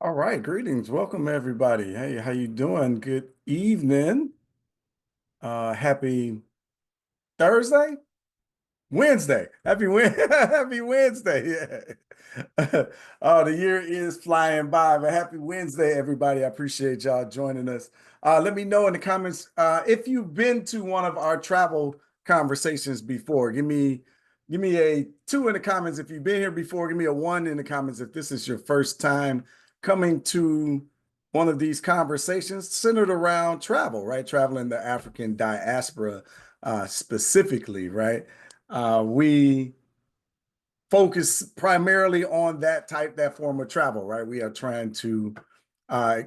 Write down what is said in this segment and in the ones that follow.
All right, greetings. Welcome everybody. Hey, how you doing? Good evening. Happy Thursday? Wednesday. Happy Wednesday. Yeah. Oh, the year is flying by, but happy Wednesday, everybody. I appreciate y'all joining us. Let me know in the comments if you've been to one of our travel conversations before. Give me a 2 in the comments if you've been here before. Give me a 1 in the comments if this is your first time coming to one of these conversations centered around travel, right? Travel in the African diaspora specifically, right? We focus primarily on that form of travel, right? We are trying to uh,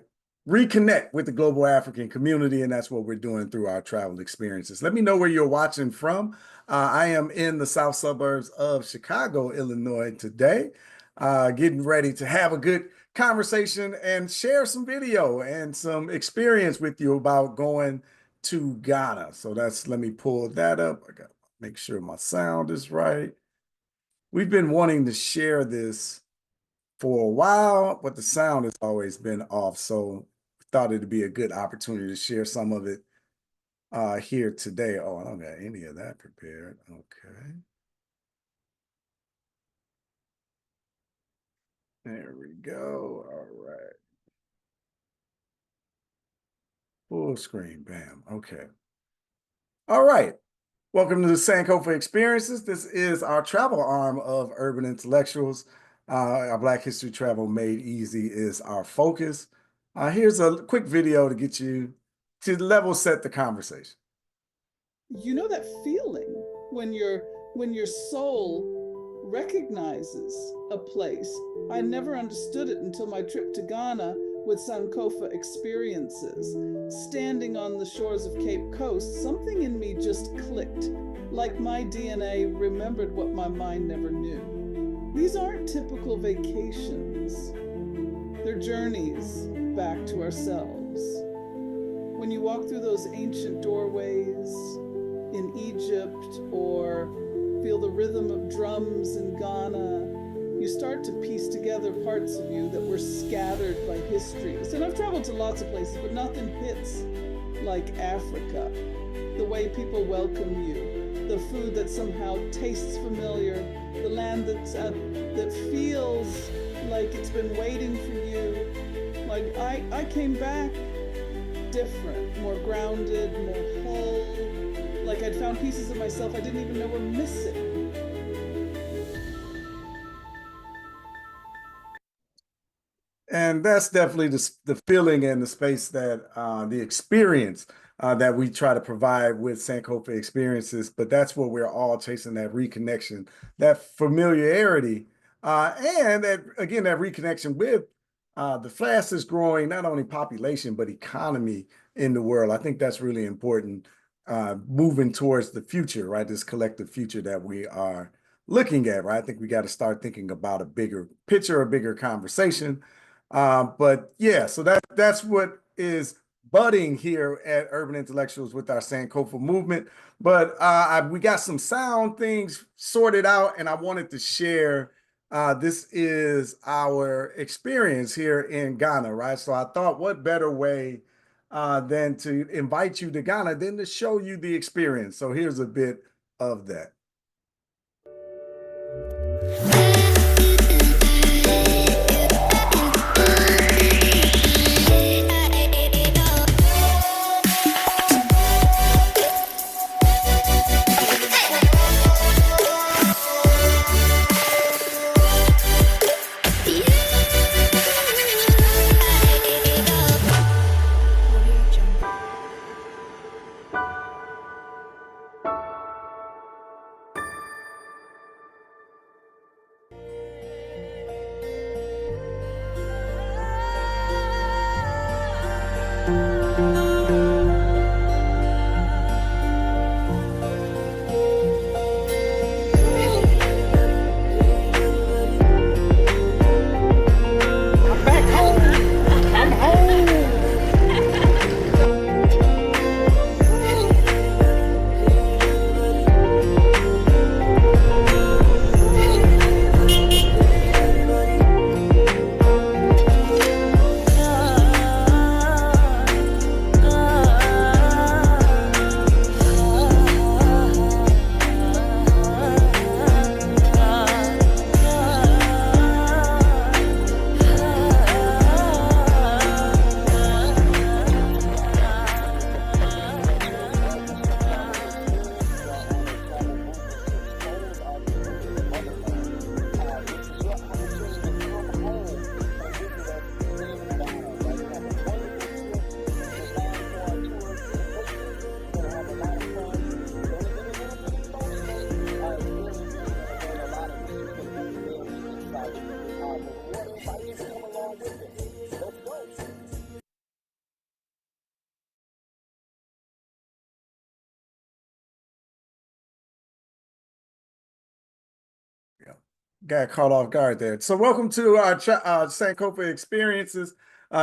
reconnect with the global African community, and that's what we're doing through our travel experiences. Let me know where you're watching from. I am in the south suburbs of Chicago, Illinois today, getting ready to have a good conversation and share some video and some experience with you about going to Ghana. So let me pull that up. I got to make sure my sound is right. We've been wanting to share this for a while, but the sound has always been off. So thought it'd be a good opportunity to share some of it here today. Oh, I don't got any of that prepared. Okay. There we go. All right. Full screen. Bam. Okay. All right. Welcome to the Sankofa Experiences. This is our travel arm of Urban Intellectuals. Our Black History Travel Made Easy is our focus. Here's a quick video to get you to level set the conversation. You know that feeling when your soul recognizes a place. I never understood it until my trip to Ghana with Sankofa Experiences. Standing on the shores of Cape Coast, something in me just clicked, like my DNA remembered what my mind never knew. These aren't typical vacations. They're journeys back to ourselves. When you walk through those ancient doorways in Egypt or feel the rhythm of drums in Ghana, you start to piece together parts of you that were scattered by histories. And I've traveled to lots of places, but nothing hits like Africa. The way people welcome you, the food that somehow tastes familiar, the land that feels like it's been waiting for you. Like I came back different, more grounded, more whole, like I'd found pieces of myself I didn't even know were missing. And that's definitely the feeling and the space that the experience that we try to provide with Sankofa Experiences. But that's what we're all chasing, that reconnection, that familiarity, and that reconnection with the fastest growing, not only population, but economy in the world. I think that's really important moving towards the future, right? This collective future that we are looking at, right? I think we got to start thinking about a bigger picture, a bigger conversation. But yeah, so that's what is budding here at Urban Intellectuals with our Sankofa movement. But we got some sound things sorted out, and I wanted to share. This is our experience here in Ghana, right? So I thought, what better way than to invite you to Ghana than to show you the experience. So here's a bit of that. Got caught off guard there. So welcome to our Sankofa Experiences.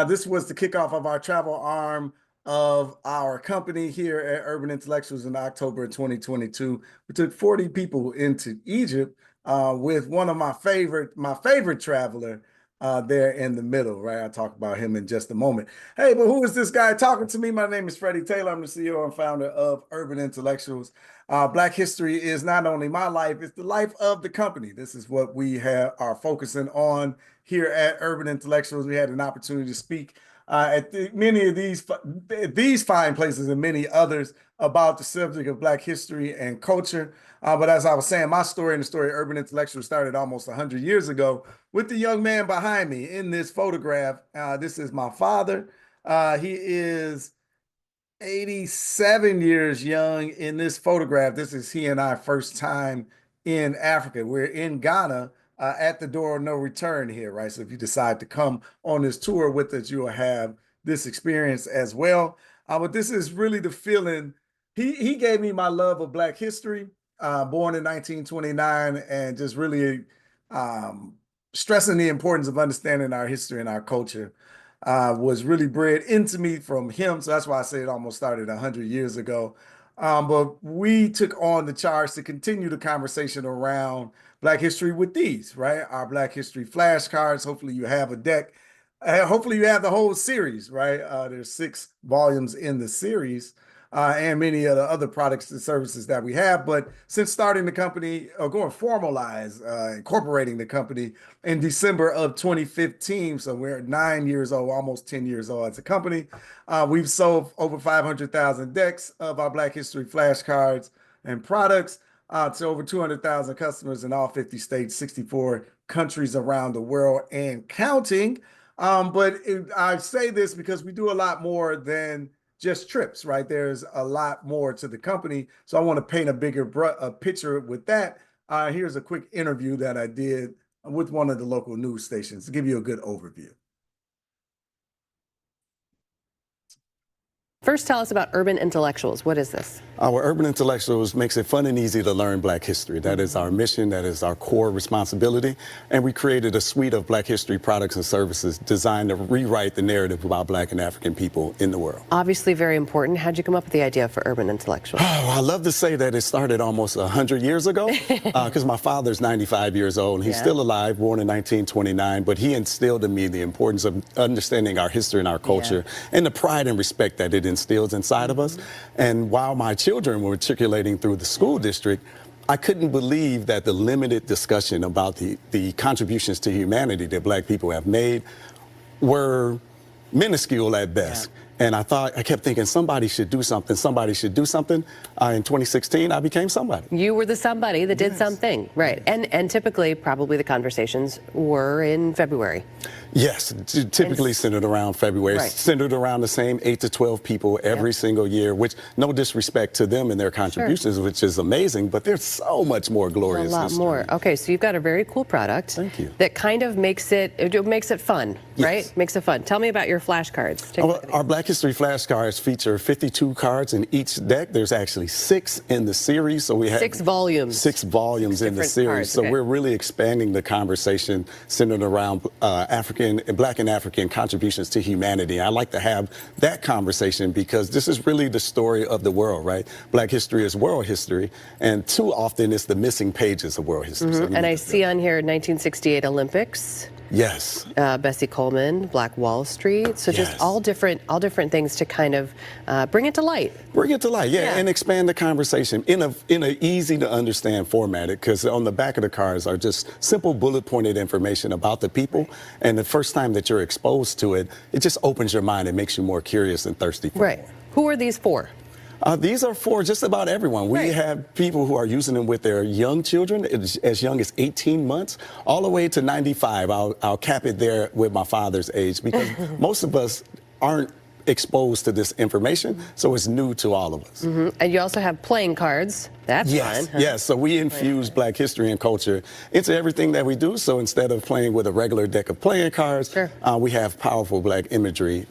This was the kickoff of our travel arm of our company here at Urban Intellectuals in October of 2022. We took 40 people into Egypt with one of my favorite traveler there in the middle, right? I'll talk about him in just a moment. Hey, but who is this guy talking to me? My name is Freddie Taylor. I'm the CEO and founder of Urban Intellectuals. Black history is not only my life, it's the life of the company. This is what we are focusing on here at Urban Intellectuals. We had an opportunity to speak at many of these fine places and many others about the subject of Black history and culture. But as I was saying, my story and the story of Urban Intellectuals started almost 100 years ago with the young man behind me in this photograph. This is my father. He is 87 years young in this photograph. This is he and I first time in Africa. We're in Ghana at the door of no return here, right? So if you decide to come on this tour with us, you will have this experience as well. But this is really the feeling. He gave me my love of Black history, born in 1929, and just really stressing the importance of understanding our history and our culture. Was really bred into me from him. So that's why I say it almost started 100 years ago. But we took on the charge to continue the conversation around Black history with these, right? Our Black history flashcards. Hopefully you have a deck. Hopefully you have the whole series, right? There's 6 volumes in the series. And many of the other products and services that we have. But since starting the company, or going formalized, incorporating the company in December of 2015, so we're 9 years old, almost 10 years old as a company. We've sold over 500,000 decks of our Black History flashcards and products to over 200,000 customers in all 50 states, 64 countries around the world and counting. I say this because we do a lot more than just trips, right? There's a lot more to the company. So I want to paint a bigger picture with that. Here's a quick interview that I did with one of the local news stations to give you a good overview. First, tell us about Urban Intellectuals. What is this? Our Urban Intellectuals makes it fun and easy to learn Black history. That is our mission. That is our core responsibility. And we created a suite of Black history products and services designed to rewrite the narrative about Black and African people in the world. Obviously very important. How'd you come up with the idea for Urban Intellectuals? Oh, I love to say that it started almost 100 years ago because my father's 95 years old. And he's still alive, born in 1929. But he instilled in me the importance of understanding our history and our culture and the pride and respect that it instills inside of us. And while my children were matriculating through the school district, I couldn't believe that the limited discussion about the contributions to humanity that Black people have made were minuscule at best. And I kept thinking somebody should do something. Somebody should do something. In 2016, I became somebody. You were the somebody that did something, right? And typically, probably the conversations were in February. Yes, typically centered around February, centered around the same 8 to 12 people every single year, which no disrespect to them and their contributions, which is amazing, but there's so much more glorious. A lot more. Okay, so you've got a very cool product. Thank you. That kind of makes it fun, right? Makes it fun. Tell me about your flashcards. Our Black History flashcards feature 52 cards in each deck. There's actually 6 in the series, so we have 6 volumes. 6 volumes in the series. Cards. So we're really expanding the conversation centered around Black and African contributions to humanity. I like to have that conversation because this is really the story of the world, right? Black history is world history, and too often it's the missing pages of world history. So and I see on here 1968 Olympics. Yes. Bessie Coleman, Black Wall Street. So just all different things to kind of bring it to light. Bring it to light, and expand the conversation in a easy to understand format. Because on the back of the cards are just simple bullet pointed information about the people. And the first time that you're exposed to it, it just opens your mind and makes you more curious and thirsty for more. Who are these for? These are for just about everyone. We have people who are using them with their young children, as young as 18 months, all the way to 95. I'll cap it there with my father's age because most of us aren't exposed to this information, so it's new to all of us. And you also have playing cards. That's Yes, fun. Huh? yes. So we infuse Black history and culture into everything that we do. So instead of playing with a regular deck of playing cards, Sure. We have powerful Black imagery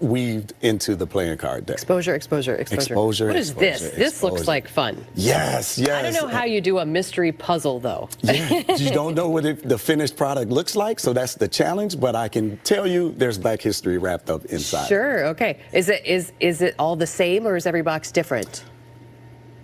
weaved into the playing card deck. Exposure, exposure, exposure. Exposure, What is exposure, this? This looks exposure. like fun. Yes, yes. I don't know how you do a mystery puzzle, though. Yeah, you don't know what the finished product looks like, so that's the challenge. But I can tell you, there's Black history wrapped up inside. Sure. Okay. Is it all the same, or is every box different?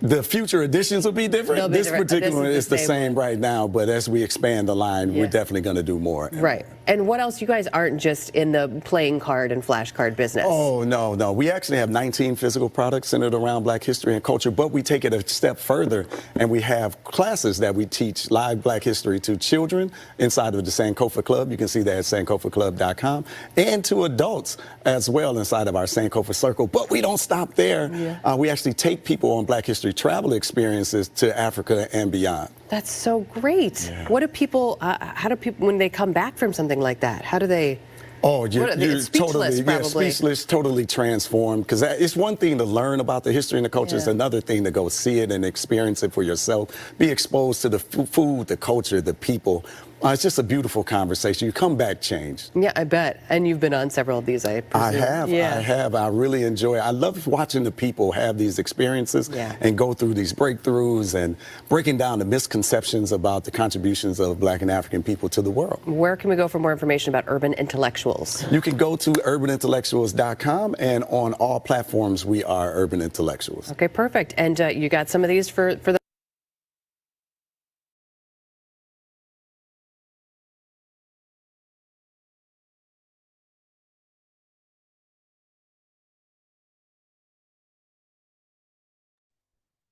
The future editions will be different. They'll be This different. particular one This is the same one. right now, but as we expand the line, Yeah. we're definitely going to do more. Right. And what else? You guys aren't just in the playing card and flashcard business. Oh, no, no. We actually have 19 physical products centered around Black history and culture, but we take it a step further, and we have classes that we teach live Black history to children inside of the Sankofa Club. You can see that at sankofaclub.com, and to adults as well inside of our Sankofa Circle. But we don't stop there. Yeah. We actually take people on Black history travel experiences to Africa and beyond. That's so great. Yeah. What do people? How do people, when they come back from something like that? How do they? Oh, What you're, are they- you're speechless, totally, probably. speechless, totally transformed. Because it's one thing to learn about the history and the culture. It's Yeah. another thing to go see it and experience it for yourself. Be exposed to the food, the culture, the people. It's just a beautiful conversation. You come back changed. Yeah, I bet. And you've been on several of these, I presume. Yeah. I have. I really enjoy it. I love watching the people have these experiences Yeah. and go through these breakthroughs and breaking down the misconceptions about the contributions of Black and African people to the world. Where can we go for more information about urban intellectuals? You can go to urbanintellectuals.com, and on all platforms, we are Urban Intellectuals. Okay, perfect. And you got some of these for the.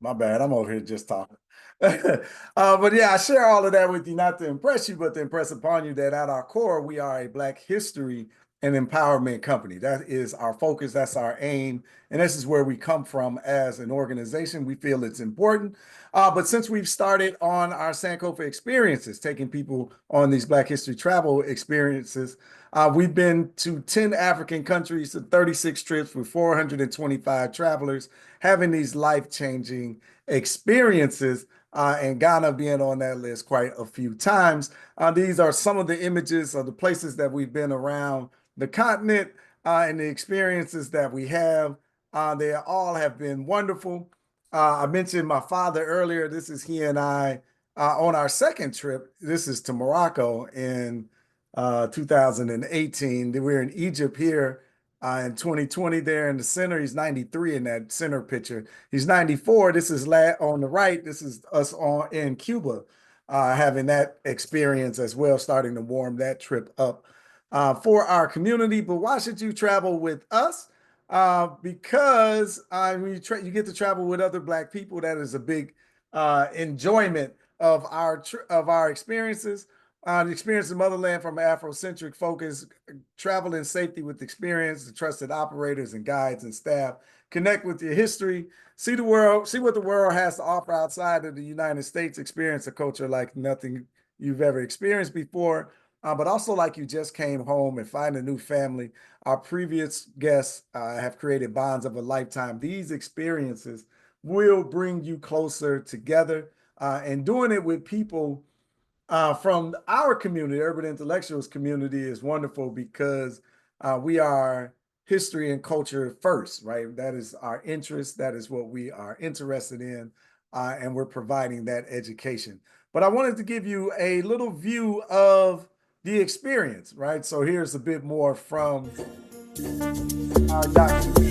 My bad. I'm over here just talking. But yeah, I share all of that with you, not to impress you, but to impress upon you that at our core, we are a Black history and empowerment company. That is our focus. That's our aim. And this is where we come from as an organization. We feel it's important. But since we've started on our Sankofa experiences, taking people on these Black history travel experiences, we've been to 10 African countries, to 36 trips with 425 travelers, having these life-changing experiences, and Ghana being on that list quite a few times. These are some of the images of the places that we've been around the continent, and the experiences that we have. They all have been wonderful. I mentioned my father earlier. This is he and I on our second trip. This is to Morocco in 2018. We were in Egypt here in 2020 there in the center. He's 93 in that center picture. He's 94. This is on the right. This is us in Cuba, having that experience as well, starting to warm that trip up for our community. But why should you travel with us? Because you get to travel with other Black people. That is a big enjoyment of our experiences. The experience of Motherland from an Afrocentric focus, travel in safety with experience, the trusted operators and guides and staff. Connect with your history, see the world, see what the world has to offer outside of the United States. Experience a culture like nothing you've ever experienced before, but also like you just came home and find a new family. Our previous guests have created bonds of a lifetime. These experiences will bring you closer together, and doing it with people from our community, Urban Intellectuals community, is wonderful because we are history and culture first, right? That is our interest. That is what we are interested in, and we're providing that education. But I wanted to give you a little view of the experience, right? So here's a bit more from our documentary.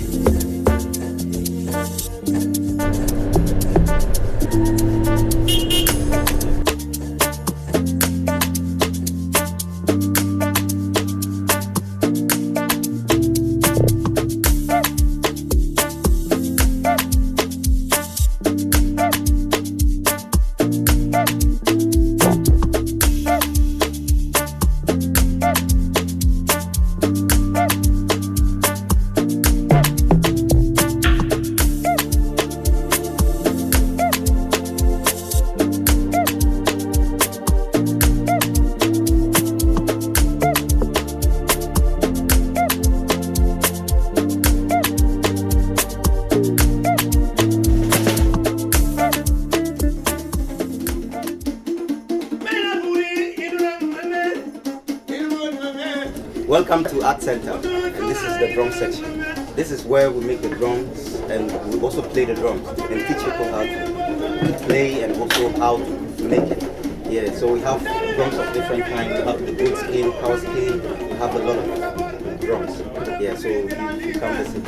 Welcome to Art Center, and this is the drum section. This is where we make the drums, and we also play the drums and teach people how to play and also how to make it. Yeah, so we have drums of different kinds. We have the goat skin, cow skin. We have a lot of drums. Yeah, so you come listen.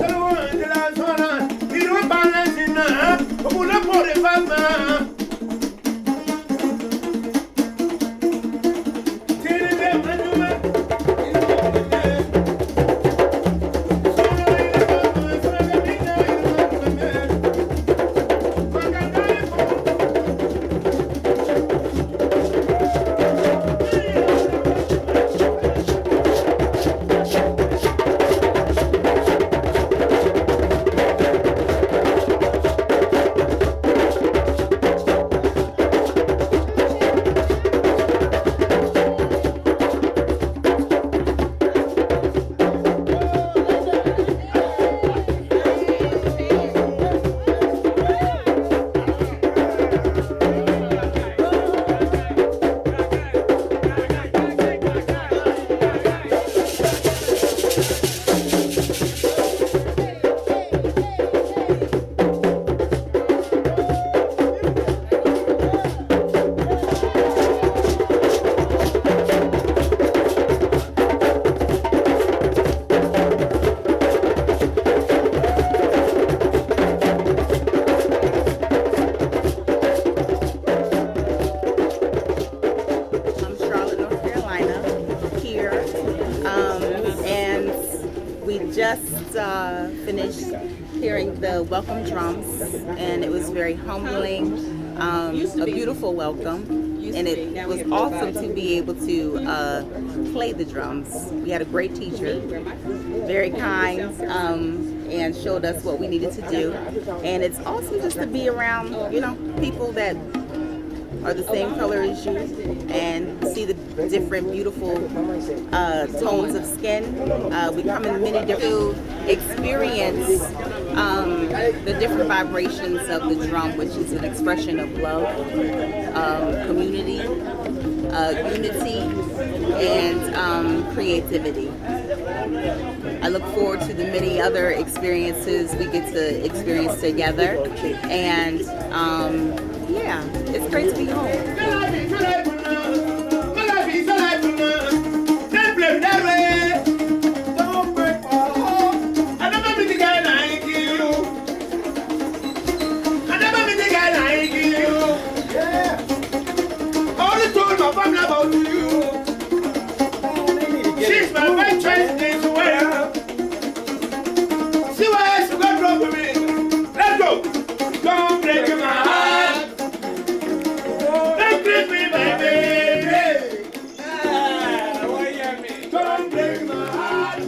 Finished hearing the welcome drums, and it was very humbling, a beautiful welcome, and it was awesome to be able to play the drums. We had a great teacher, very kind, and showed us what we needed to do, and it's awesome just to be around, people that are the same color as you and see the different beautiful tones of skin. We come in many different experience the different vibrations of the drum, which is an expression of love, community, unity, and creativity. I look forward to the many other experiences we get to experience together, and yeah, it's great to be home. She's my best friend in the world. See what else you got wrong with me? Let's go. Don't break my heart. Don't treat me, my baby. Don't break my heart.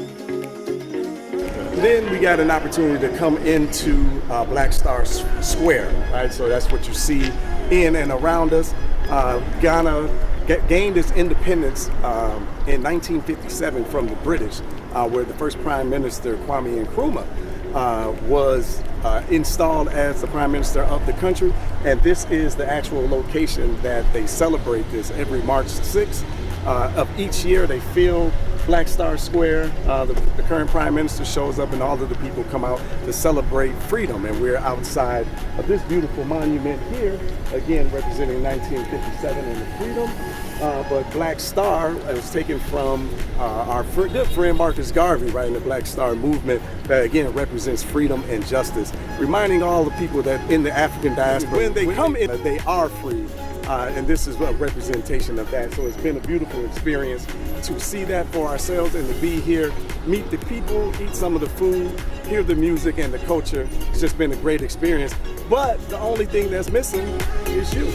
Then we got an opportunity to come into Black Star Square, right? So that's what you see in and around us. Ghana gained its independence in 1957 from the British, where the first Prime Minister, Kwame Nkrumah, was installed as the Prime Minister of the country. And this is the actual location that they celebrate this every March 6th of each year. They fill Black Star Square. The current Prime Minister shows up and all of the people come out to celebrate freedom. And we're outside of this beautiful monument here, again representing 1957 and the freedom. But Black Star was taken from our good friend Marcus Garvey, right, in the Black Star movement that again represents freedom and justice, reminding all the people that in the African diaspora, when they come in, they are free. And this is a representation of that. So it's been a beautiful experience to see that for ourselves and to be here, meet the people, eat some of the food, hear the music and the culture. It's just been a great experience. But the only thing that's missing is you.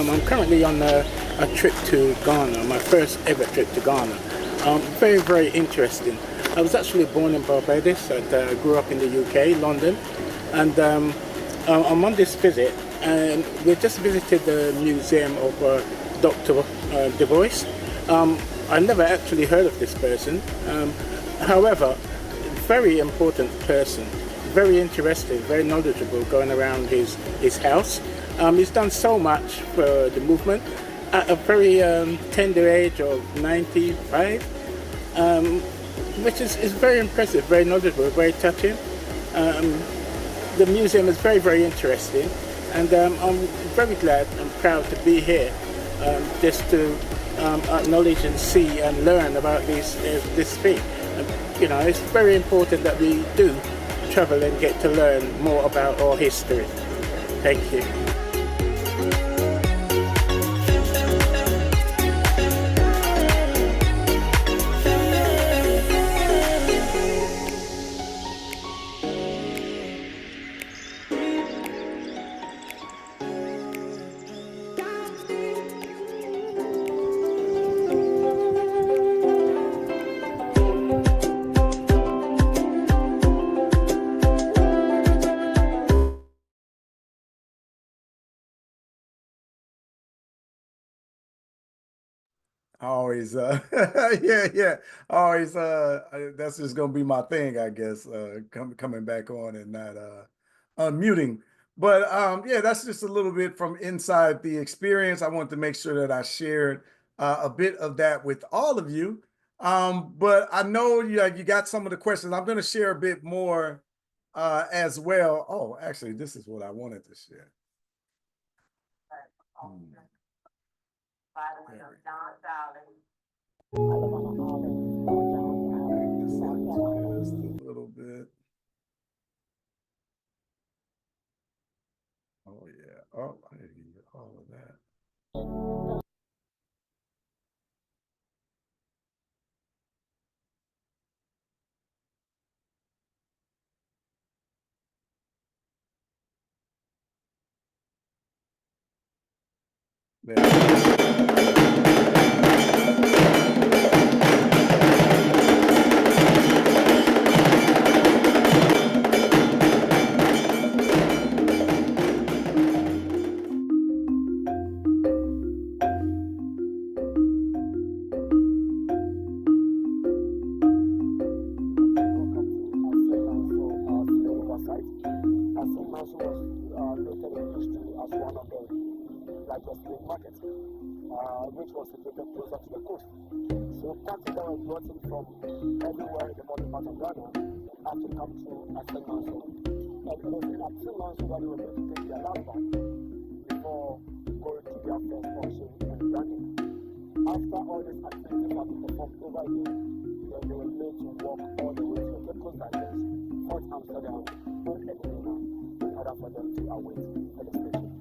I'm currently on a trip to Ghana, my first ever trip to Ghana. Very, very interesting. I was actually born in Barbados. I grew up in the UK, London, and I'm on this visit, and we just visited the museum of Dr. Du Bois. I never actually heard of this person. However, very important person, very interesting, very knowledgeable, going around his house. He's done so much for the movement at a very tender age of 95, which is very impressive, very knowledgeable, very touching. The museum is very, very interesting, and I'm very glad and proud to be here just to acknowledge and see and learn about this thing. You know, it's very important that we do travel and get to learn more about our history. Thank you. Always, yeah. Always, that's just gonna be my thing, I guess. Coming back on and not unmuting. But yeah, that's just a little bit from inside the experience. I wanted to make sure that I shared a bit of that with all of you. But I know you got some of the questions. I'm going to share a bit more as well. Oh, actually, this is what I wanted to share. Just a little bit. Oh yeah. Oh, I didn't get all of that. Which was situated closer to the coast. So captains that were brought in from everywhere in the northern part of Ghana had to come to Asenmanso. And it was in Asenmanso that they were going to take their land back before going to their first function and landing. After all these activities had been performed over here, then they were made to walk all the way to the coast islands, Port Amsterdam, Port Elmina, in order for them to await for the station.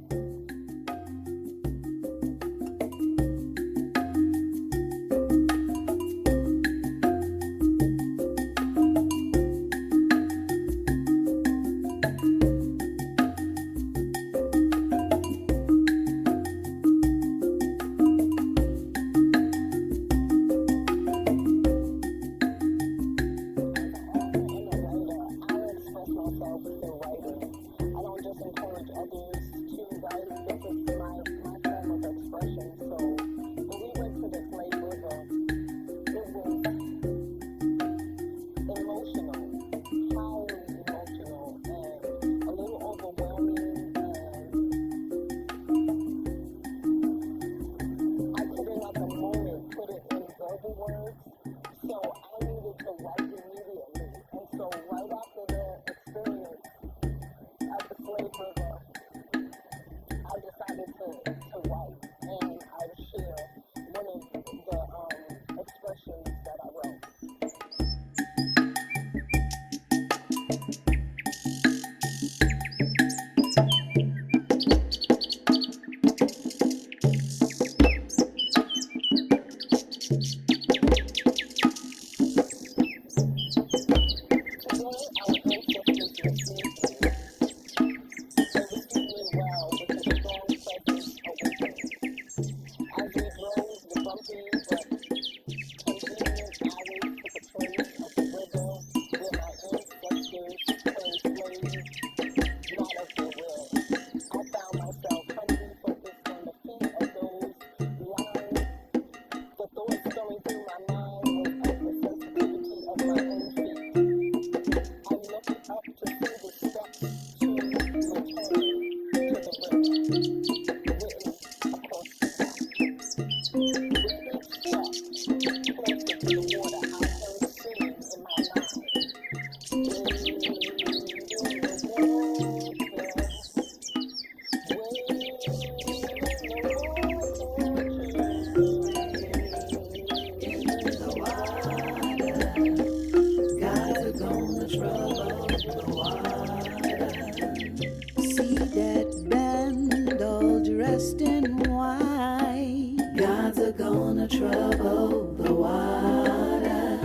dressed in white. Gods are gonna trouble the water.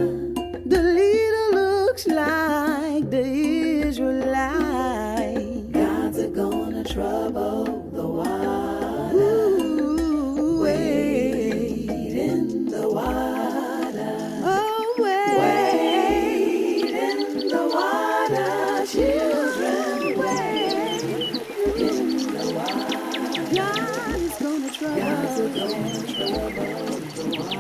The leader looks like the Israelite. Gods are gonna trouble the water. Ooh, wade in the water. Oh, wade in the water, children, wade in the water. God is gonna trouble the water.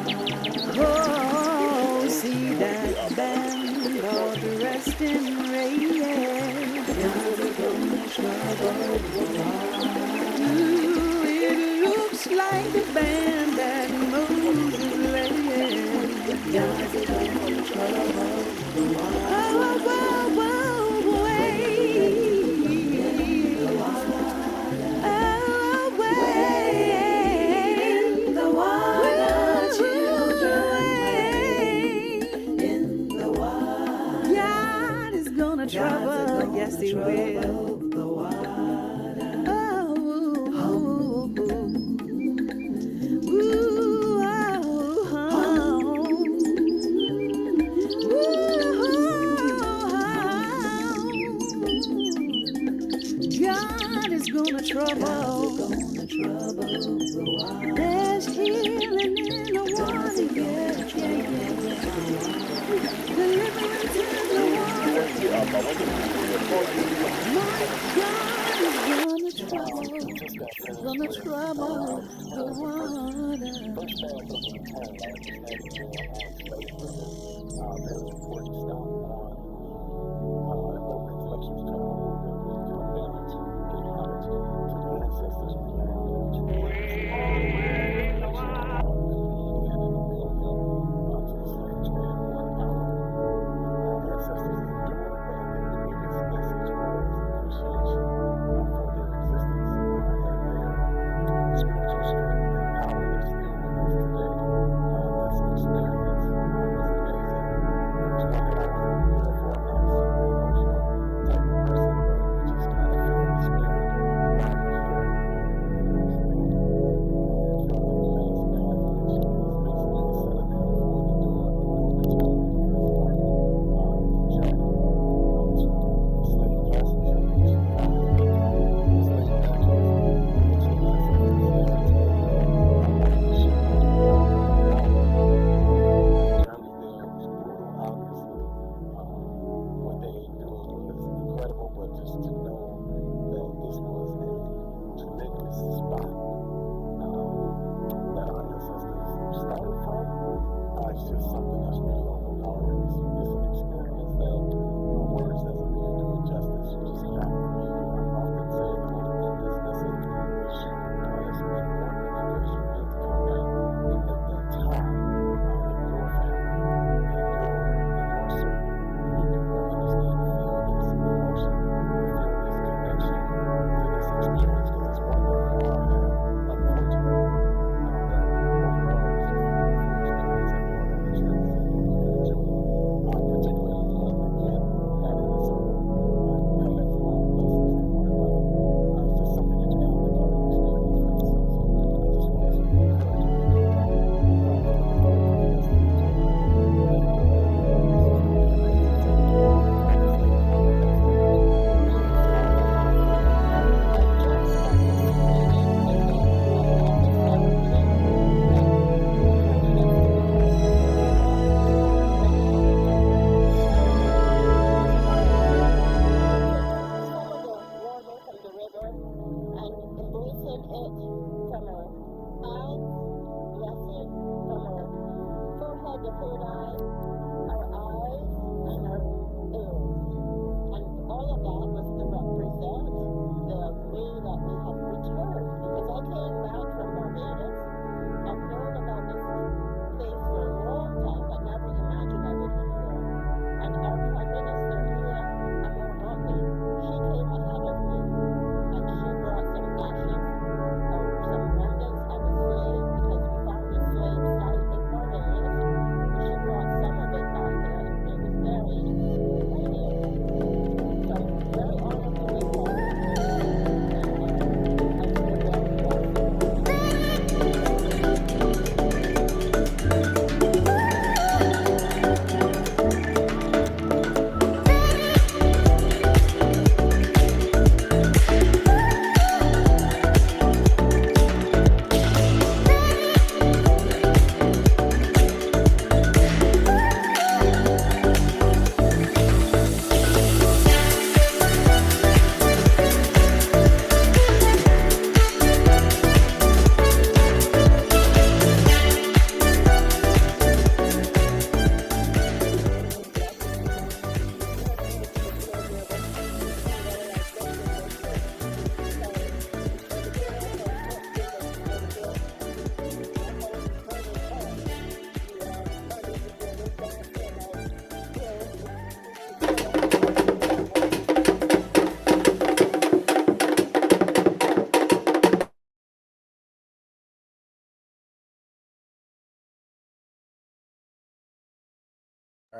Oh, see that band all dressed in red. God is gonna trouble the water. Ooh, it looks like the band that Moses led. God is gonna trouble the water. Oh, whoa, whoa, wait. Oh, wait. The water, children, in the water. God is gonna trouble, yes, He will. The water. God is gonna trouble the water. There's healing in the water, yeah. Deliverance in the water. My God is gonna trouble the water.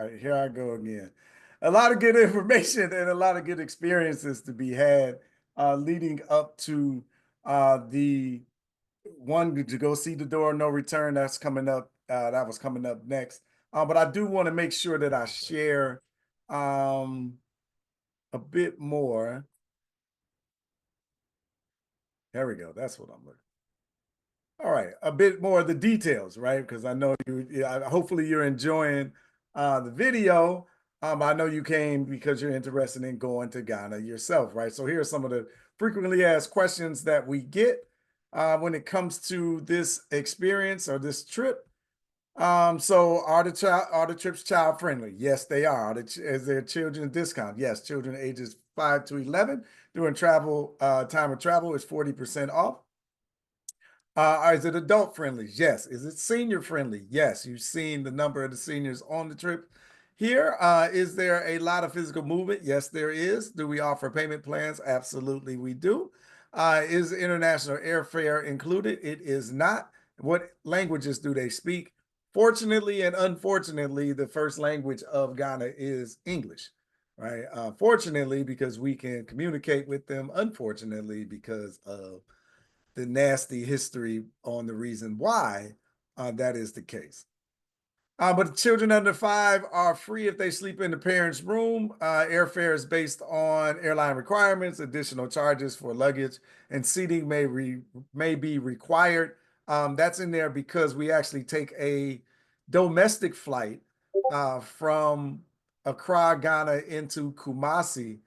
right, here I go again. A lot of good information and a lot of good experiences to be had leading up to the one to go see The Door No Return. That's coming up. That was coming up next. But I do want to make sure that I share a bit more. There we go. That's what I'm looking. All right, a bit more of the details, right? Because I know you. Hopefully, you're enjoying the video. I know you came because you're interested in going to Ghana yourself, right? So here are some of the frequently asked questions that we get when it comes to this experience or this trip. So are the trips child friendly? Yes, they are. Is there children discount? Yes, children ages 5 to 11 during travel time of travel is 40% off. Is it adult friendly? Yes. Is it senior friendly? Yes. You've seen the number of the seniors on the trip here. Is there a lot of physical movement? Yes, there is. Do we offer payment plans? Absolutely, we do. Is international airfare included? It is not. What languages do they speak? Fortunately and unfortunately, the first language of Ghana is English, right? Fortunately, because we can communicate with them. Unfortunately, because of the nasty history on the reason why that is the case. But the children under 5 are free if they sleep in the parents' room. Airfare is based on airline requirements. Additional charges for luggage and seating may be required. That's in there because we actually take a domestic flight from Accra, Ghana into Kumasi,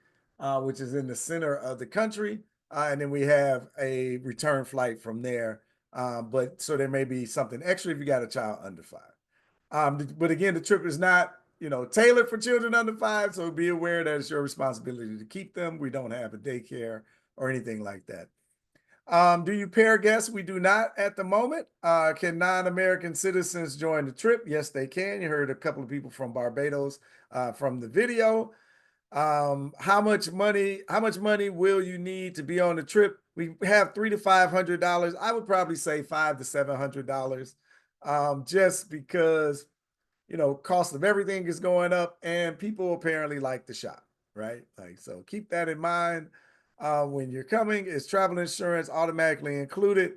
which is in the center of the country. And then we have a return flight from there. But so there may be something extra if you got a child under 5. But again, the trip is not, tailored for children under 5. So be aware that it's your responsibility to keep them. We don't have a daycare or anything like that. Do you pair guests? We do not at the moment. Can non-American citizens join the trip? Yes, they can. You heard a couple of people from Barbados from the video. How much money will you need to be on the trip? We have $300 to $500. I would probably say $500 to $700, just because, cost of everything is going up and people apparently like to shop, right? So keep that in mind. When you're coming, is travel insurance automatically included?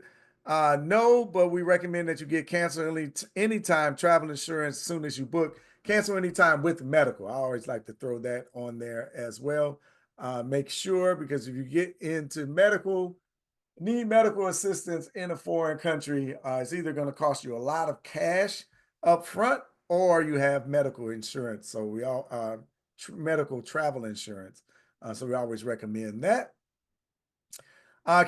No, but we recommend that you get cancel anytime travel insurance as soon as you book. Cancel anytime with medical. I always like to throw that on there as well. Make sure, because if you get into need medical assistance in a foreign country, it's either going to cost you a lot of cash up front or you have medical insurance. So we all medical travel insurance. So we always recommend that.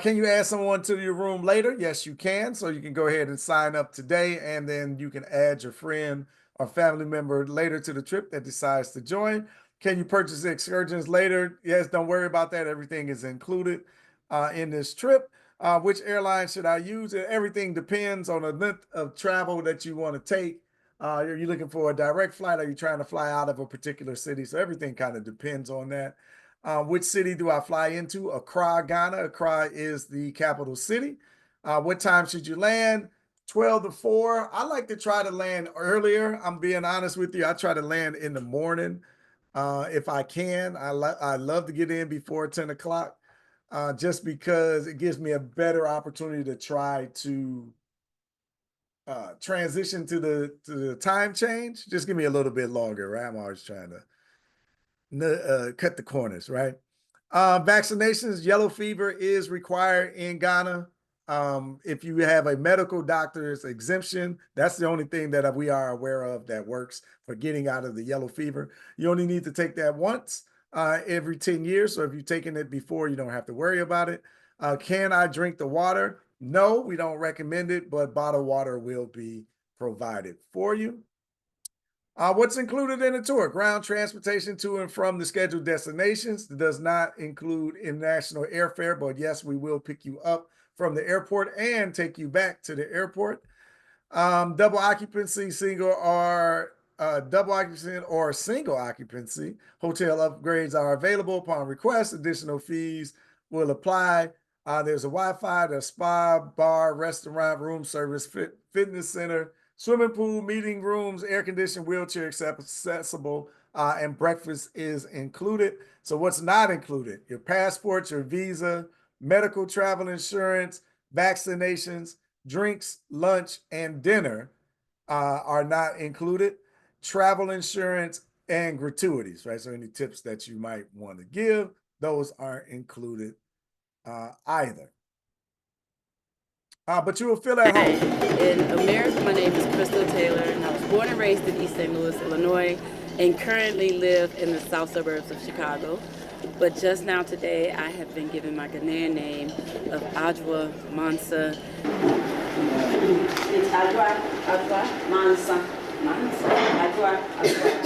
Can you add someone to your room later? Yes, you can. So you can go ahead and sign up today, and then you can add your friend or family member later to the trip that decides to join. Can you purchase excursions later? Yes, don't worry about that. Everything is included in this trip. Which airline should I use? Everything depends on the length of travel that you want to take. Are you looking for a direct flight? Are you trying to fly out of a particular city? So everything kind of depends on that. Which city do I fly into? Accra, Ghana. Accra is the capital city. What time should you land? 12 to 4. I like to try to land earlier. I'm being honest with you. I try to land in the morning if I can. I love to get in before 10 o'clock just because it gives me a better opportunity to try to transition to the time change. Just give me a little bit longer, right? I'm always trying to cut the corners, right? Vaccinations, yellow fever is required in Ghana. If you have a medical doctor's exemption, that's the only thing that we are aware of that works for getting out of the yellow fever. You only need to take that once every 10 years. So if you've taken it before, you don't have to worry about it. Can I drink the water? No, we don't recommend it, but bottled water will be provided for you. What's included in the tour? Ground transportation to and from the scheduled destinations. It does not include international airfare, but yes, we will pick you up from the airport and take you back to the airport. Double occupancy, single or single occupancy. Hotel upgrades are available upon request. Additional fees will apply. There's a Wi-Fi, there's spa, bar, restaurant, room service, fitness center, Swimming pool, meeting rooms, air conditioned, wheelchair accessible, and breakfast is included. So what's not included? Your passport, your visa, medical travel insurance, vaccinations, drinks, lunch, and dinner are not included. Travel insurance and gratuities, right? So any tips that you might want to give, those aren't included either. But you will feel at home. In America, my name is Crystal Taylor, and I was born and raised in East St. Louis, Illinois, and currently live in the south suburbs of Chicago. But just now today, I have been given my Ghanaian name of Adwoa Mansa. It's Adwoa Mansa. Adwoa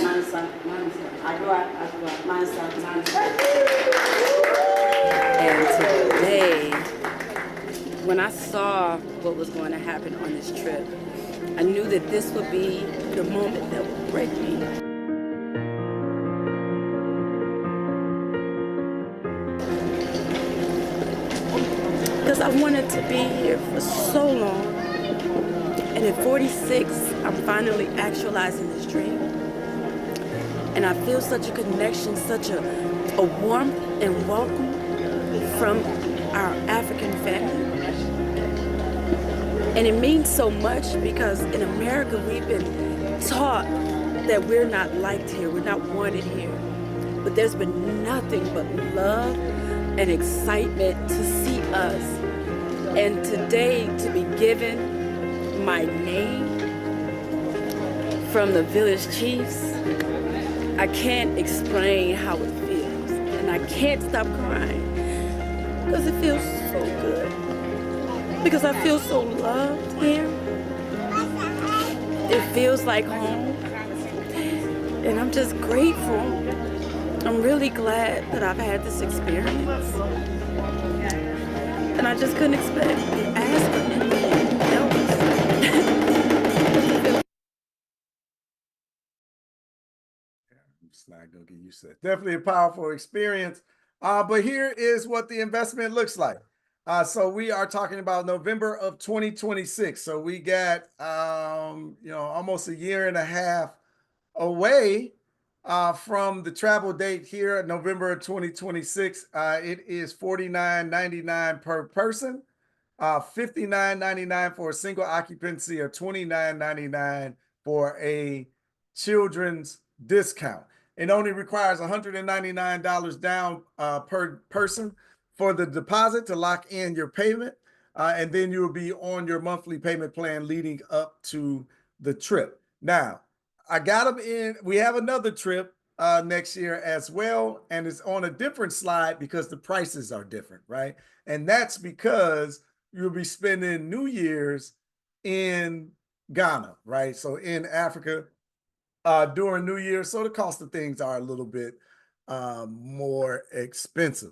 Mansa. Adwoa Mansa. And today, when I saw what was going to happen on this trip, I knew that this would be the moment that would break me. Because I wanted to be here for so long. And at 46, I'm finally actualizing this dream. And I feel such a connection, such a warmth and welcome from our African family. And it means so much because in America, we've been taught that we're not liked here, we're not wanted here. But there's been nothing but love and excitement to see us. And today, to be given my name from the village chiefs, I can't explain how it feels. And I can't stop crying because it feels so good. Because I feel so loved here. It feels like home. And I'm just grateful. I'm really glad that I've had this experience. And I just couldn't expect to ask for anything else. I'm just not gonna get used to it. Definitely a powerful experience. But here is what the investment looks like. So we are talking about November of 2026. So we got, almost a year and a half away from the travel date here, November of 2026. It is $49.99 per person, $59.99 for a single occupancy, or $29.99 for a children's discount. It only requires $199 down per person for the deposit to lock in your payment, and then you will be on your monthly payment plan leading up to the trip. Now, I got them in. We have another trip next year as well, and it's on a different slide because the prices are different, right? And that's because you'll be spending New Year's in Ghana, right? So in Africa during New Year, so the cost of things are a little bit more expensive.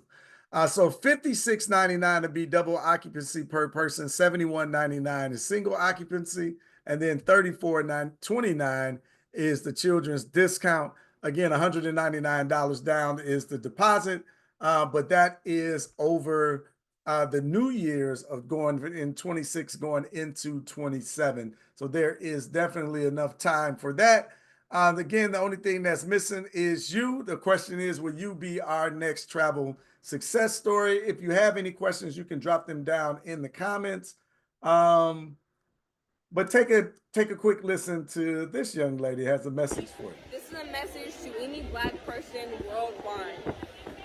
So $56.99 to be double occupancy per person, $71.99 is single occupancy, and then $34.29 is the children's discount. Again, $199 down is the deposit, but that is over the New Year's of going in 26 going into 27. So there is definitely enough time for that. Again, the only thing that's missing is you. The question is, will you be our next travel success story? If you have any questions, you can drop them down in the comments. But take a quick listen to this young lady has a message for you. This is a message to any Black person worldwide.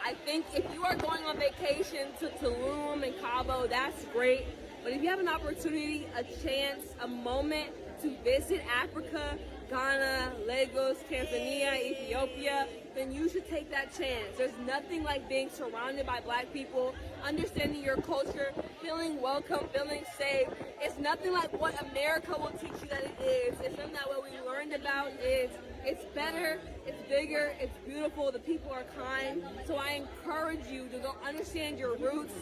I think if you are going on vacation to Tulum and Cabo, that's great. But if you have an opportunity, a chance, a moment to visit Africa, Ghana, Lagos, Tanzania, Ethiopia, then you should take that chance. There's nothing like being surrounded by Black people, understanding your culture, feeling welcome, feeling safe. It's nothing like what America will teach you that it is. It's something that what we learned about is it's better, it's bigger, it's beautiful, the people are kind. So I encourage you to go understand your roots,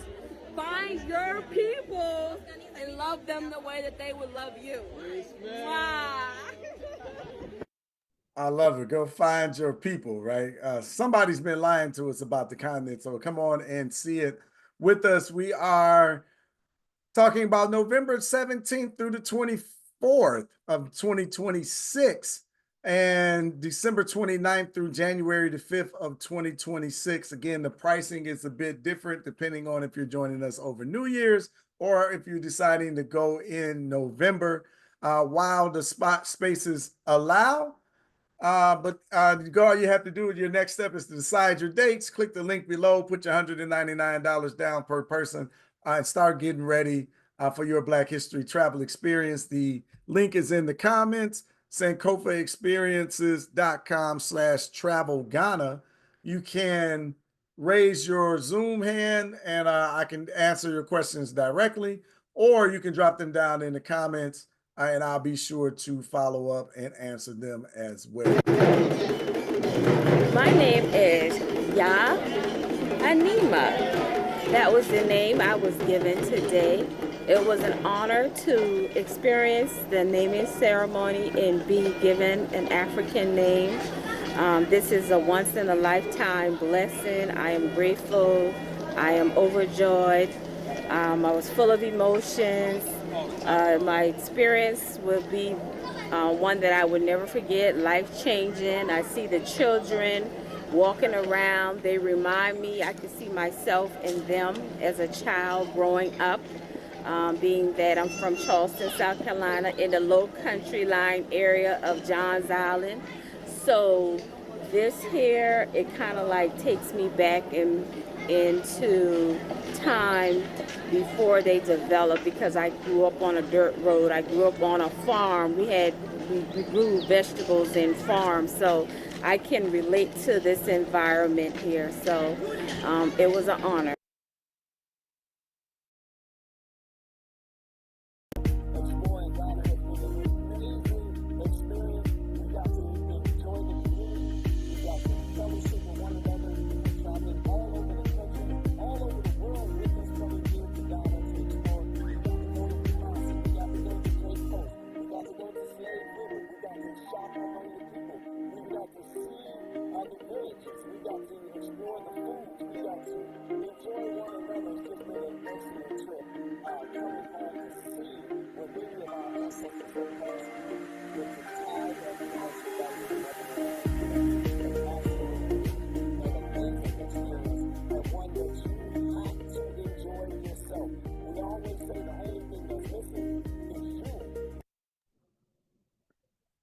find your people, and love them the way that they would love you. Wow. I love it. Go find your people, right? Somebody's been lying to us about the continent, so come on and see it with us. We are talking about November 17th through the 24th. 4th of 2026 and December 29th through January the 5th of 2026. Again, the pricing is a bit different depending on if you're joining us over New Year's or if you're deciding to go in November. While the spot spaces allow, but all you have to do with your next step is to decide your dates. Click the link below, put your $199 down per person, and start getting ready for your Black History travel experience. The link is in the comments, sankofaexperiences.com/travel Ghana. You can raise your Zoom hand and I can answer your questions directly, or you can drop them down in the comments and I'll be sure to follow up and answer them as well. My name is Ya Anima. That was the name I was given today. It was an honor to experience the naming ceremony and be given an African name. This is a once-in-a-lifetime blessing. I am grateful. I am overjoyed. I was full of emotions. My experience will be one that I would never forget, life-changing. I see the children walking around. They remind me, I can see myself in them as a child growing up, being that I'm from Charleston, South Carolina, in the low country line area of Johns Island. So this here, it kind of like takes me back into time before they developed, because I grew up on a dirt road. I grew up on a farm. We grew vegetables in farms, so I can relate to this environment here. So it was an honor.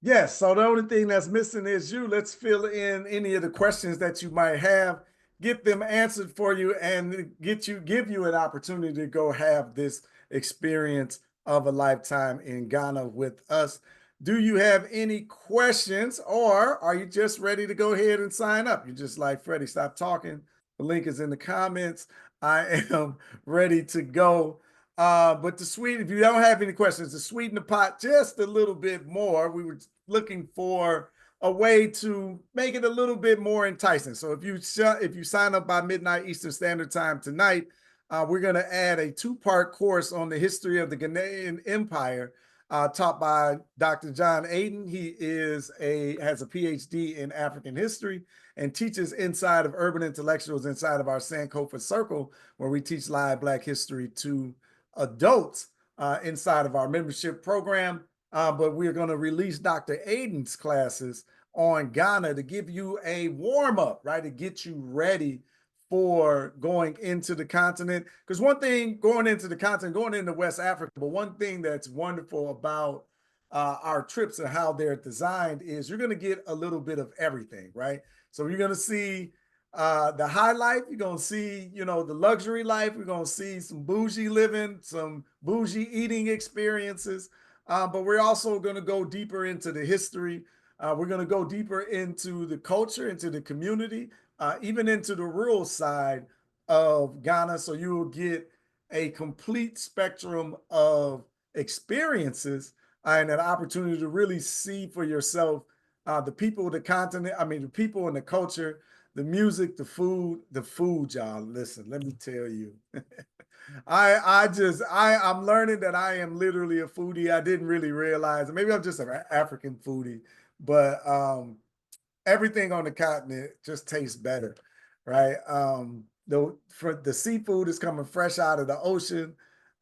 Yes, so the only thing that's missing is you. Let's fill in any of the questions that you might have, get them answered for you, and give you an opportunity to go have this experience of a lifetime in Ghana with us. Do you have any questions, or are you just ready to go ahead and sign up? You're just like, Freddie, stop talking. The link is in the comments. I am ready to go. But if you don't have any questions, to sweeten the pot just a little bit more, we were looking for a way to make it a little bit more enticing. So if you sign up by midnight Eastern Standard Time tonight, we're going to add a 2-part course on the history of the Ghanaian Empire, taught by Dr. John Aiden. He has a PhD in African history and teaches inside of Urban Intellectuals inside of our Sankofa Circle, where we teach live Black history to adults inside of our membership program. But we're going to release Dr. Aiden's classes on Ghana to give you a warm-up, right? To get you ready for going into the continent. Because one thing going into the continent, going into West Africa, but one thing that's wonderful about our trips and how they're designed is you're going to get a little bit of everything, right? So you're going to see the high life, you're going to see, the luxury life, we're going to see some bougie living, some bougie eating experiences. But we're also going to go deeper into the history. We're going to go deeper into the culture, into the community, even into the rural side of Ghana. So you will get a complete spectrum of experiences and an opportunity to really see for yourself the people, the continent, the people and the culture, the music, the food, y'all. Listen, let me tell you. I'm learning that I am literally a foodie. I didn't really realize, maybe I'm just an African foodie, but everything on the continent just tastes better, right? The seafood is coming fresh out of the ocean.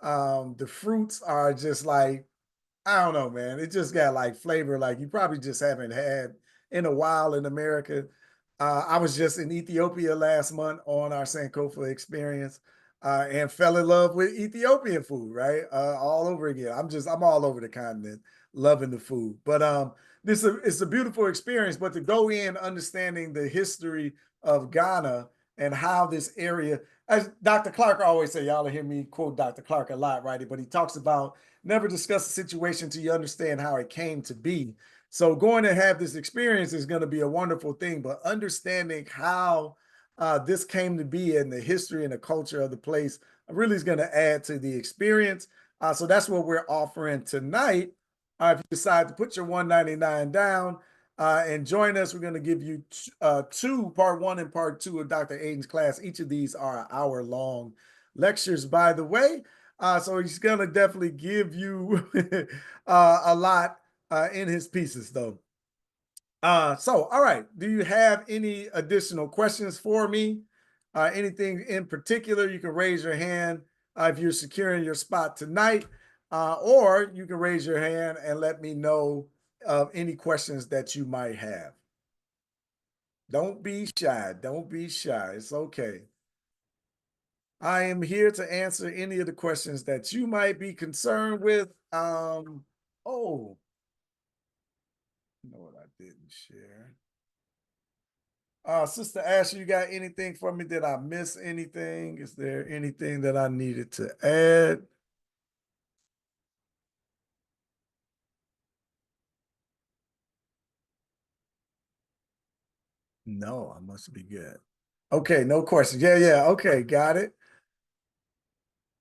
The fruits are just like I don't know, man. It just got like flavor like you probably just haven't had in a while in America. I was just in Ethiopia last month on our Sankofa experience and fell in love with Ethiopian food, right? All over again. I'm all over the continent loving the food. But it's a beautiful experience. But to go in understanding the history of Ghana and how this area, as Dr. Clark always say, y'all hear me quote Dr. Clark a lot, right? But he talks about never discuss the situation till you understand how it came to be. So going to have this experience is going to be a wonderful thing, but understanding how this came to be and the history and the culture of the place really is going to add to the experience. So that's what we're offering tonight. If you decide to put your $199 down and join us, we're going to give you two, part 1 and part 2 of Dr. Aiden's class. Each of these are hour-long lectures, by the way. So he's going to definitely give you a lot in his pieces, though. So, all right. Do you have any additional questions for me? Anything in particular, you can raise your hand if you're securing your spot tonight, or you can raise your hand and let me know of any questions that you might have. Don't be shy. Don't be shy. It's okay. I am here to answer any of the questions that you might be concerned with. Oh, you know what I didn't share? Sister Ashley, you got anything for me? Did I miss anything? Is there anything that I needed to add? No, I must be good. Okay, no questions. Yeah. Okay, got it.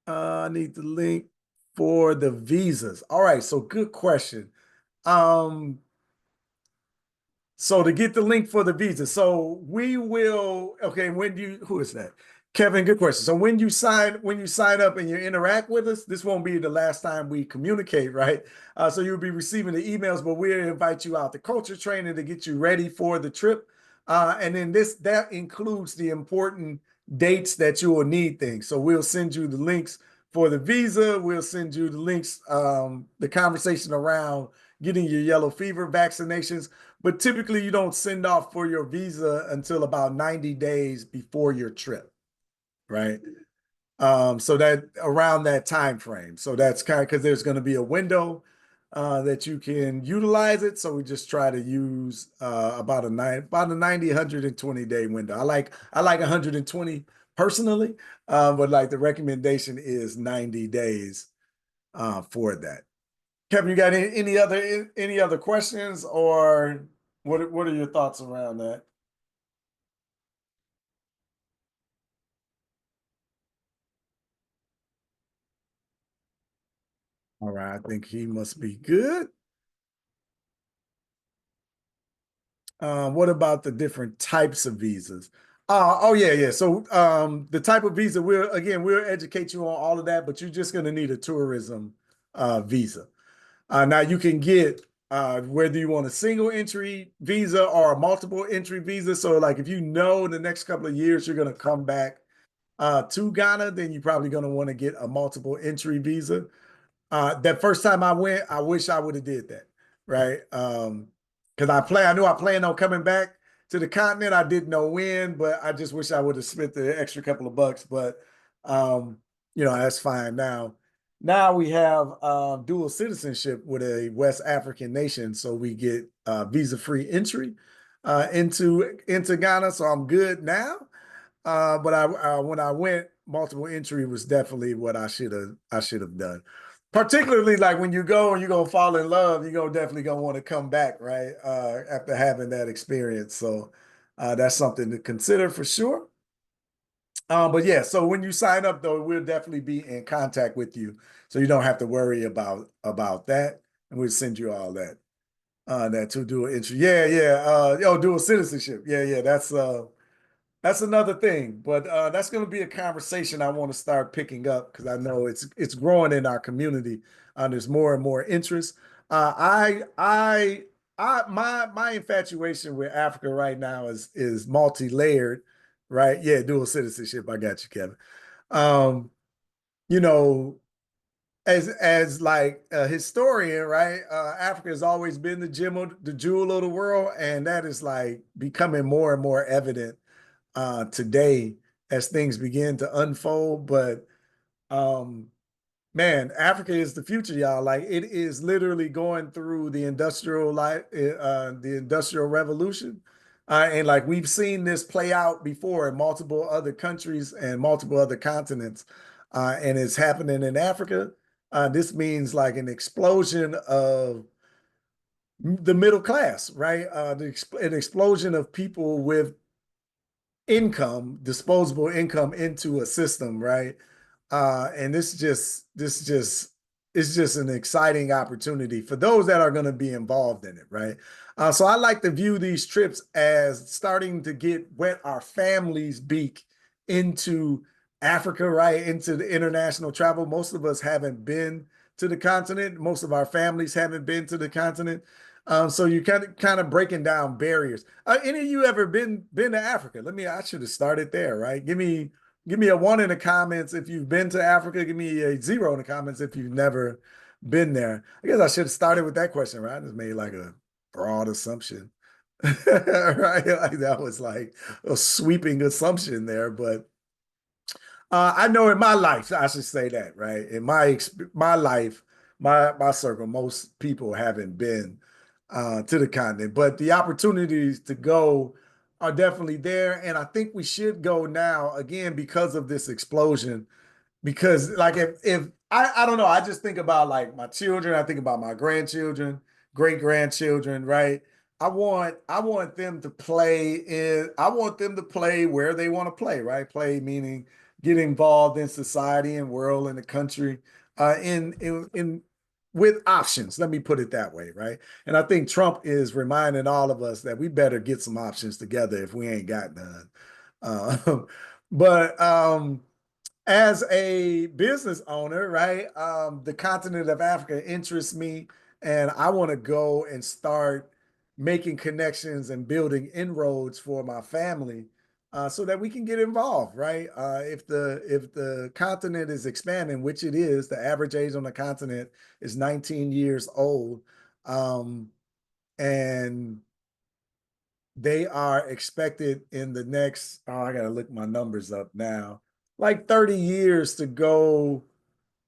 I need the link for the visas. All right, so good question. So to get the link for the visa, so we will, okay, who is that? Kevin, good question. So when you sign up and you interact with us, this won't be the last time we communicate, right? So you'll be receiving the emails, but we'll invite you out to culture training to get you ready for the trip. And then that includes the important dates that you will need things. So we'll send you the links for the visa. We'll send you the links, the conversation around getting your yellow fever vaccinations. But typically you don't send off for your visa until about 90 days before your trip, right? So that around that time frame. So that's kind of because there's going to be a window that you can utilize it. So we just try to use about a 90, 120 day window. I like 120 personally, but like the recommendation is 90 days for that. Kevin, you got any other questions, or what are your thoughts around that? All right, I think he must be good. What about the different types of visas? Oh yeah. So the type of visa, we'll educate you on all of that, but you're just going to need a tourism visa. Now you can get whether you want a single entry visa or a multiple entry visa. So like if you know in the next couple of years you're going to come back to Ghana, then you're probably going to want to get a multiple entry visa. That first time I went, I wish I would have did that, right? Because I knew I planned on coming back to the continent. I didn't know when, but I just wish I would have spent the extra couple of bucks. But that's fine now. Now we have dual citizenship with a West African nation, so we get visa-free entry into Ghana. So I'm good now. But when I went, multiple entry was definitely what I should have done. Particularly like when you go and you're gonna fall in love, you're definitely gonna want to come back, right? After having that experience. So that's something to consider for sure. But yeah, so when you sign up though, we'll definitely be in contact with you. So you don't have to worry about that. And we'll send you all that. That to dual entry. Yeah. Dual citizenship. Yeah. That's another thing, but that's going to be a conversation I want to start picking up because I know it's growing in our community. There's more and more interest. My infatuation with Africa right now is multi-layered, right? Yeah, dual citizenship. I got you, Kevin. as like a historian, right? Africa has always been the jewel of the world, and that is like becoming more and more evident today as things begin to unfold. But um, man, Africa is the future, y'all. Like it is literally going through the the industrial revolution. And like we've seen this play out before in multiple other countries and multiple other continents. And it's happening in Africa. This means like an explosion of the middle class, right? An explosion of people with income, disposable income into a system, right? And it's just an exciting opportunity for those that are going to be involved in it, right? So I like to view these trips as starting to get wet our families' beak into Africa, right? Into the international travel. Most of us haven't been to the continent. Most of our families haven't been to the continent. So you kind of breaking down barriers. Any of you ever been to Africa? I should have started there, right? Give me a 1 in the comments if you've been to Africa. Give me a 0 in the comments if you've never been there. I guess I should have started with that question, right? I just made like a broad assumption, right? Like that was like a sweeping assumption there, but I know in my life, I should say that, right? In my life, my circle, most people haven't been to the continent, but the opportunities to go are definitely there. And I think we should go now again because of this explosion. Because like if I don't know, I just think about like my children, I think about my grandchildren, great grandchildren, right? I want them to I want them to play where they want to play, right? Play meaning get involved in society and world and the country in with options. Let me put it that way, right? And I think Trump is reminding all of us that we better get some options together if we ain't got none. But as a business owner, right, the continent of Africa interests me, and I want to go and start making connections and building inroads for my family so that we can get involved, right? If the continent is expanding, which it is, the average age on the continent is 19 years old, and they are expected in the next, I got to look my numbers up now, like 30 years to go,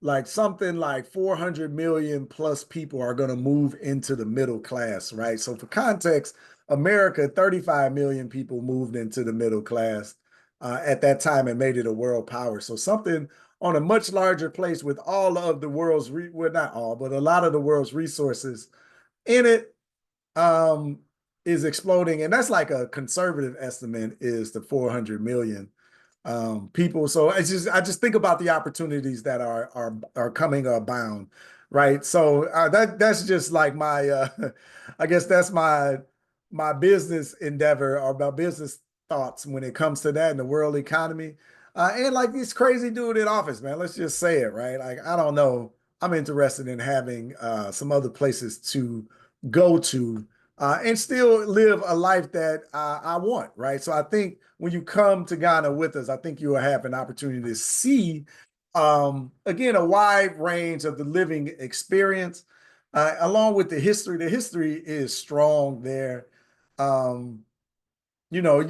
like something like 400 million plus people are going to move into the middle class, right? So for context, America, 35 million people moved into the middle class at that time and made it a world power. So something on a much larger place with all of the world's, well, not all, but a lot of the world's resources in it is exploding. And that's like a conservative estimate is the 400 million people. So I just think about the opportunities that are coming abound, right? So that's just like my I guess that's my business endeavor or my business thoughts when it comes to that in the world economy. And like this crazy dude in office, man, let's just say it, right? Like, I don't know. I'm interested in having some other places to go to and still live a life that I want, right? So I think when you come to Ghana with us, I think you will have an opportunity to see, again, a wide range of the living experience, along with the history. The history is strong there. You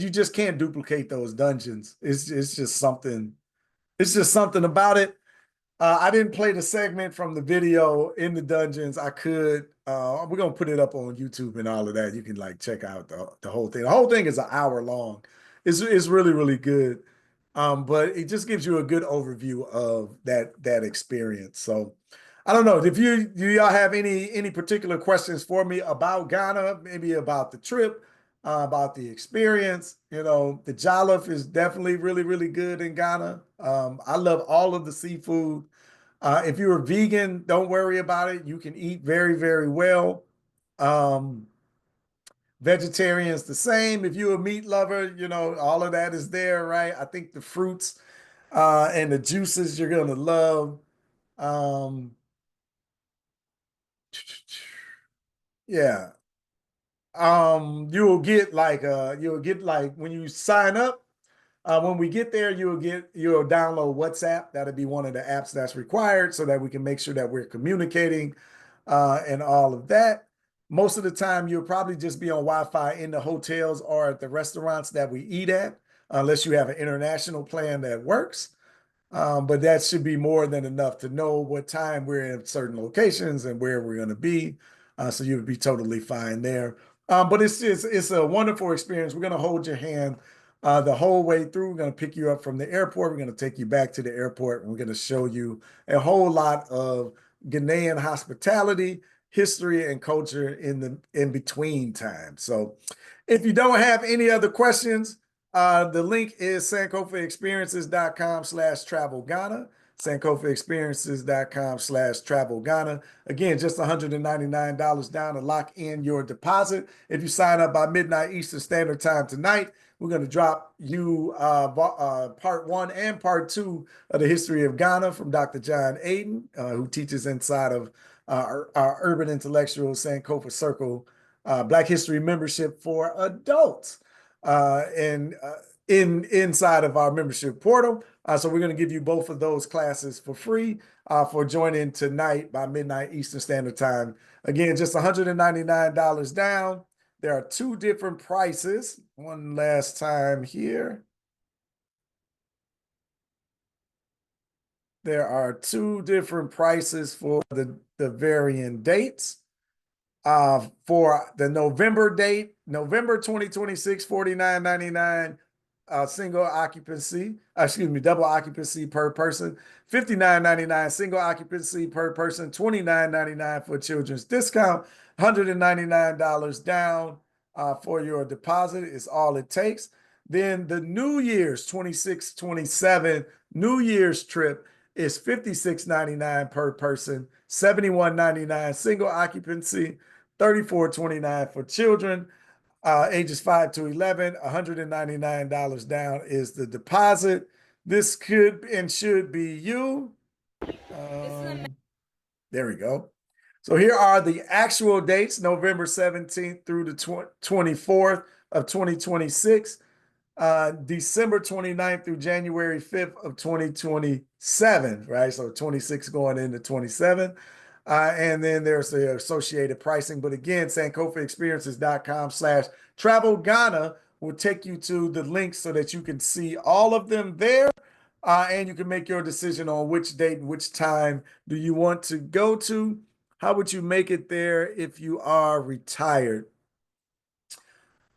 just can't duplicate those dungeons. It's just something. It's just something about it. I didn't play the segment from the video in the dungeons. I could. We're gonna put it up on YouTube and all of that. You can like check out the whole thing. The whole thing is an hour long. It's really, really good. But it just gives you a good overview of that experience. So I don't know. Do y'all have any particular questions for me about Ghana? Maybe about the trip, about the experience. The jollof is definitely really, really good in Ghana. I love all of the seafood. If you're a vegan, don't worry about it. You can eat very, very well. Vegetarians, the same. If you're a meat lover, all of that is there, right? I think the fruits and the juices you're going to love. Yeah. You'll get like when you sign up, When we get there, you'll download WhatsApp. That'll be one of the apps that's required so that we can make sure that we're communicating and all of that. Most of the time, you'll probably just be on Wi-Fi in the hotels or at the restaurants that we eat at, unless you have an international plan that works. But that should be more than enough to know what time we're in certain locations and where we're going to be. So you'll be totally fine there. But it's a wonderful experience. We're going to hold your hand the whole way through. We're going to pick you up from the airport. We're going to take you back to the airport, and we're going to show you a whole lot of Ghanaian hospitality, history, and culture in between time. So if you don't have any other questions, the link is sankofaexperiences.com/travel Ghana, sankofaexperiences.com/travel Ghana. Again, just $199 down to lock in your deposit. If you sign up by midnight Eastern Standard Time tonight, we're going to drop you part 1 and part 2 of the history of Ghana from Dr. John Aiden, who teaches inside of our Urban Intellectual Sankofa Circle Black History membership for adults. Inside of our membership portal. So we're going to give you both of those classes for free for joining tonight by midnight Eastern Standard Time. Again, just $199 down. There are 2 different prices. One last time here. There are 2 different prices for the varying dates. For the November date, November 2026, $49.99 single occupancy, double occupancy per person, $59.99 single occupancy per person, $29.99 for children's discount, $199 down for your deposit is all it takes. Then the New Year's 26-27 New Year's trip is $56.99 per person, $71.99 single occupancy, $34.29 for children ages 5 to 11, $199 down is the deposit. This could and should be you. There we go. So here are the actual dates, November 17th through the 24th of 2026, December 29th through January 5th of 2027, right? So 26 going into 27. And then there's the associated pricing. But again, sankofaexperiences.com/travel Ghana will take you to the links so that you can see all of them there. And you can make your decision on which date and which time do you want to go to. How would you make it there if you are retired?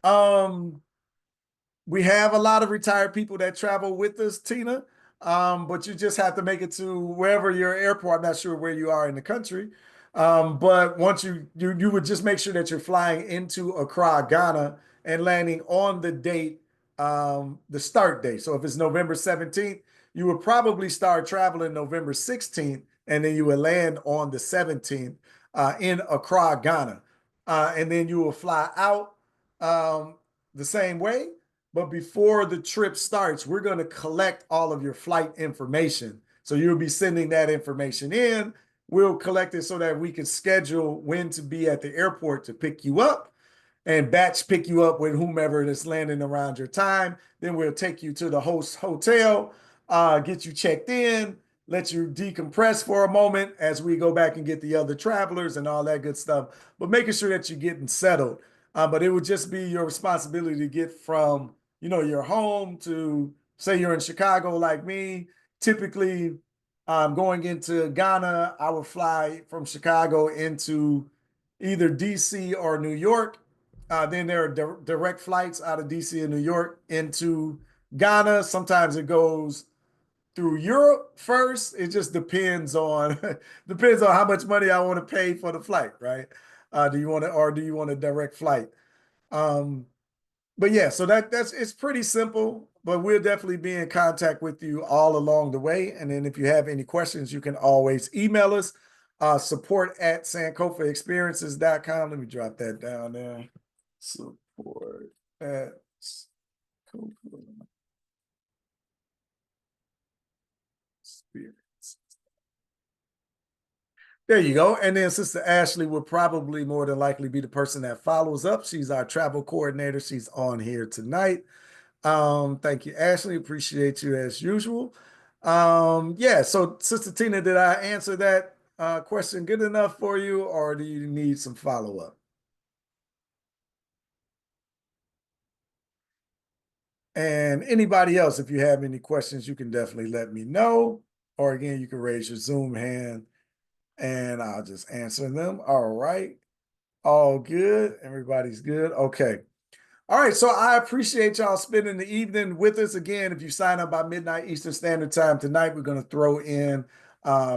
We have a lot of retired people that travel with us, Tina. But you just have to make it to wherever your airport. I'm not sure where you are in the country. But once you would just make sure that you're flying into Accra, Ghana, and landing on the date, the start date. So if it's November 17th, you would probably start traveling November 16th, and then you would land on the 17th in Accra, Ghana. And then you will fly out the same way. But before the trip starts, we're going to collect all of your flight information. So you'll be sending that information in. We'll collect it so that we can schedule when to be at the airport to pick you up and batch pick you up with whomever is landing around your time. Then we'll take you to the host hotel, get you checked in, let you decompress for a moment as we go back and get the other travelers and all that good stuff. But making sure that you're getting settled. But it would just be your responsibility to get from your home to, say you're in Chicago like me, typically going into Ghana, I would fly from Chicago into either DC or New York. Then there are direct flights out of DC and New York into Ghana. Sometimes it goes through Europe first. It just depends on how much money I want to pay for the flight, right? Do you want a direct flight? But yeah, so it's pretty simple, but we'll definitely be in contact with you all along the way. And then if you have any questions, you can always email us, support@sankofaexperiences.com. Let me drop that down there. Support@sankofaexperiences. There you go. And then Sister Ashley will probably more than likely be the person that follows up. She's our travel coordinator. She's on here tonight. Thank you, Ashley. Appreciate you as usual. Yeah, so Sister Tina, did I answer that question good enough for you, or do you need some follow-up? And anybody else, if you have any questions, you can definitely let me know. Or again, you can raise your Zoom hand and I'll just answer them. All right. All good. Everybody's good. Okay. All right. So I appreciate y'all spending the evening with us. Again, if you sign up by midnight Eastern Standard Time tonight, we're going to throw in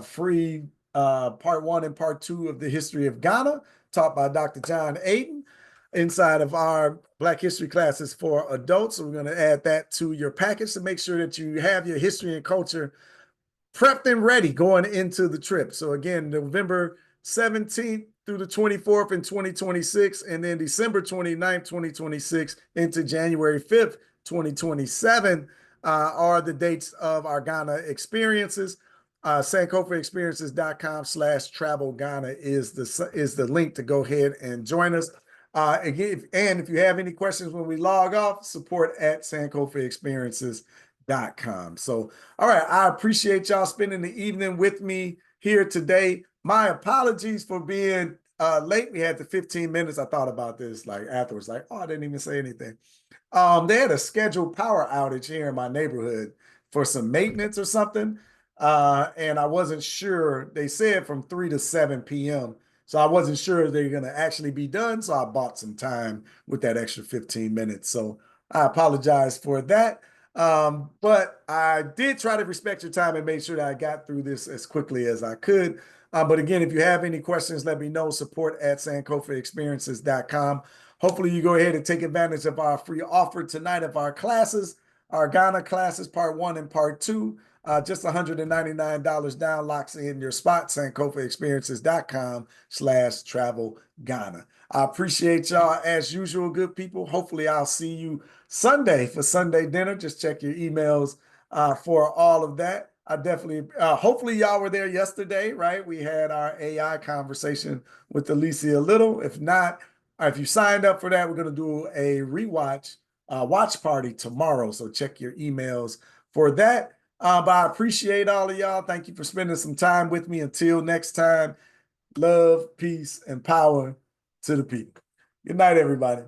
free part 1 and part 2 of the history of Ghana, taught by Dr. John Aiden, inside of our Black History classes for adults. So we're going to add that to your package to make sure that you have your history and culture prepped and ready going into the trip. So again, November 17th through the 24th in 2026, and then December 29th, 2026 into January 5th, 2027 are the dates of our Ghana experiences. SankofaExperiences.com/travel Ghana is the link to go ahead and join us. Again, and if you have any questions when we log off, support@SankofaExperiences.com. So, all right, I appreciate y'all spending the evening with me here today. My apologies for being late. We had the 15 minutes. I thought about this like afterwards, like, oh, I didn't even say anything. They had a scheduled power outage here in my neighborhood for some maintenance or something. And I wasn't sure. They said from 3 to 7 p.m. So I wasn't sure they're going to actually be done. So I bought some time with that extra 15 minutes. So I apologize for that. But I did try to respect your time and make sure that I got through this as quickly as I could. But again, if you have any questions, let me know. Support@SankofaExperiences.com. Hopefully you go ahead and take advantage of our free offer tonight of our classes, our Ghana classes, part 1 and part 2. Just $199 down locks in your spot, SankofaExperiences.com/travel Ghana. I appreciate y'all as usual, good people. Hopefully I'll see you Sunday for Sunday dinner. Just check your emails for all of that. I definitely, hopefully y'all were there yesterday, right? We had our AI conversation with Alicia Little. If not, if you signed up for that, we're going to do a rewatch watch party tomorrow. So check your emails for that. But I appreciate all of y'all. Thank you for spending some time with me. Until next time, love, peace, and power to the people. Good night, everybody.